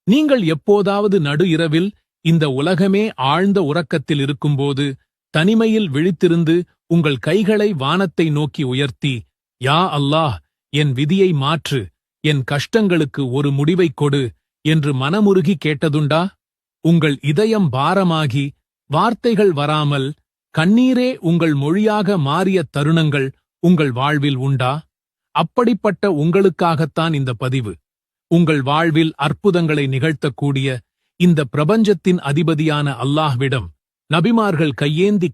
நீங்கள் எப்போதாவது நடு இரவில் இந்த உலகமே ஆழ்ந்த உறக்கத்தில் இருக்கும்போது தனிமையில் விழித்திருந்து உங்கள் கைகளை வானத்தை நோக்கி உயர்த்தி, யா அல்லாஹ், என் விதியை மாற்று, என் கஷ்டங்களுக்கு ஒரு முடிவைக் கொடு என்று மனமுருகி கேட்டதுண்டா? உங்கள் இதயம் பாரமாகி வார்த்தைகள் வராமல் கண்ணீரே உங்கள் மொழியாக மாறிய தருணங்கள் உங்கள் வாழ்வில் உண்டா? அப்படிப்பட்ட உங்களுக்காகத்தான் இந்த பதிவு. உங்கள் வாழ்வில் அற்புதங்களை நிகழ்த்தக்கூடிய இந்த பிரபஞ்சத்தின் அதிபதியான அல்லாஹ்விடம் நபிமார்கள் கையேந்தி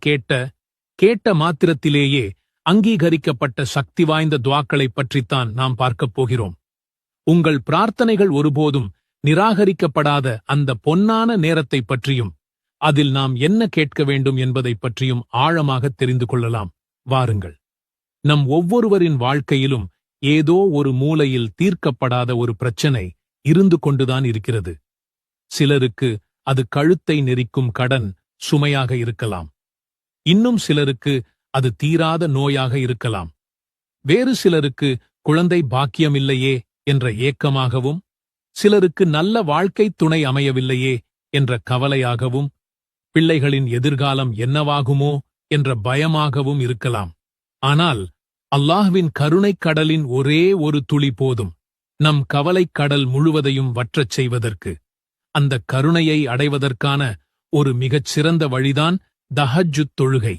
கேட்ட மாத்திரத்திலேயே அங்கீகரிக்கப்பட்ட சக்தி வாய்ந்த துஆக்களைப் பற்றித்தான் நாம் பார்க்கப் போகிறோம். உங்கள் பிரார்த்தனைகள் ஒருபோதும் நிராகரிக்கப்படாத அந்த பொன்னான நேரத்தைப் பற்றியும் அதில் நாம் என்ன கேட்க வேண்டும் என்பதைப் பற்றியும் ஆழமாக தெரிந்து கொள்ளலாம். வாருங்கள். நம் ஒவ்வொருவரின் வாழ்க்கையிலும் ஏதோ ஒரு மூலையில் தீர்க்கப்படாத ஒரு பிரச்சனை இருந்து கொண்டுதான் இருக்கிறது. சிலருக்கு அது கழுத்தை நெரிக்கும் கடன் சுமையாக இருக்கலாம். இன்னும் சிலருக்கு அது தீராத நோயாக இருக்கலாம். வேறு சிலருக்கு குழந்தை பாக்கியமில்லையே என்ற ஏக்கமாகவும், சிலருக்கு நல்ல வாழ்க்கை துணை அமையவில்லையே என்ற கவலையாகவும், பிள்ளைகளின் எதிர்காலம் என்னவாகுமோ என்ற பயமாகவும் இருக்கலாம். ஆனால் அல்லாஹ்வின் கருணைக் கடலின் ஒரே ஒரு துளி போதும் நம் கவலைக் கடல் முழுவதையும் வற்றச் செய்வதற்கு. அந்த கருணையை அடைவதற்கான ஒரு மிகச் சிறந்த வழிதான் தஹஜ்ஜுத் தொழுகை.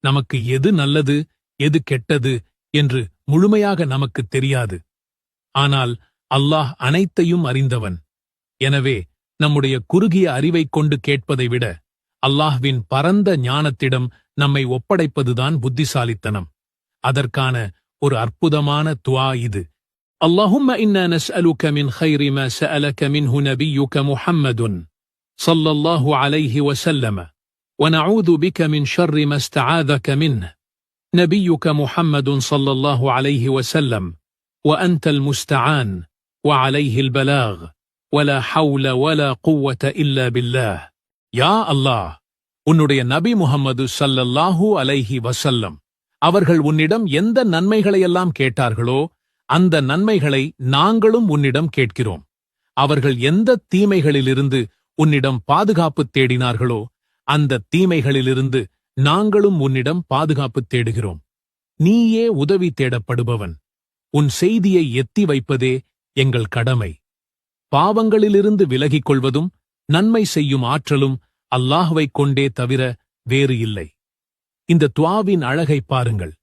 நமக்கு எது நல்லது எது கெட்டது என்று முழுமையாக நமக்குத் தெரியாது. ஆனால் அல்லாஹ் அனைத்தையும் அறிந்தவன். எனவே நம்முடைய குறுகிய அறிவைக் கொண்டு கேட்பதை விட அல்லாஹ்வின் பரந்த ஞானத்திடம் நம்மை ஒப்படைப்பதுதான் புத்திசாலித்தனம். அதற்கான ஒரு அற்புதமான துஆ இது. அல்லாஹும்ம இன்னா நஸ்அலுக மின் கைரி மா சஅலக மின்ஹு நபியுக முஹம்மதுன் ஸல்லல்லாஹு அலைஹி வஸல்லம் ونعوذ بك من شر ما استعاذك منه نبيك محمد صلى الله عليه وسلم وأنت المستعان وعليه البلاغ ولا حول ولا قوة إلا بالله. யா அல்லாஹ், உன்னுடைய நபி முஹம்மது ஸல்லல்லாஹு அலைஹி வஸல்லம் அவர்கள் உன்னிடம் எந்த நன்மைகளையெல்லாம் கேட்டார்களோ அந்த நன்மைகளை நாங்களும் உன்னிடம் கேட்கிறோம். அவர்கள் எந்த தீமைகளிலிருந்து உன்னிடம் பாதுகாப்பு தேடினார்களோ அந்த தீமைகளிலிருந்து நாங்களும் உன்னிடம் பாதுகாப்பு தேடுகிறோம். நீயே உதவி தேடப்படுபவன். உன் செய்தியை எத்தி வைப்பதே எங்கள் கடமை. பாவங்களிலிருந்து விலகிக் கொள்வதும் நன்மை செய்யும் ஆற்றலும் அல்லாஹ்வைக் கொண்டே தவிர வேறு இல்லை. இந்த துஆவின் அழகைப் பாருங்கள்.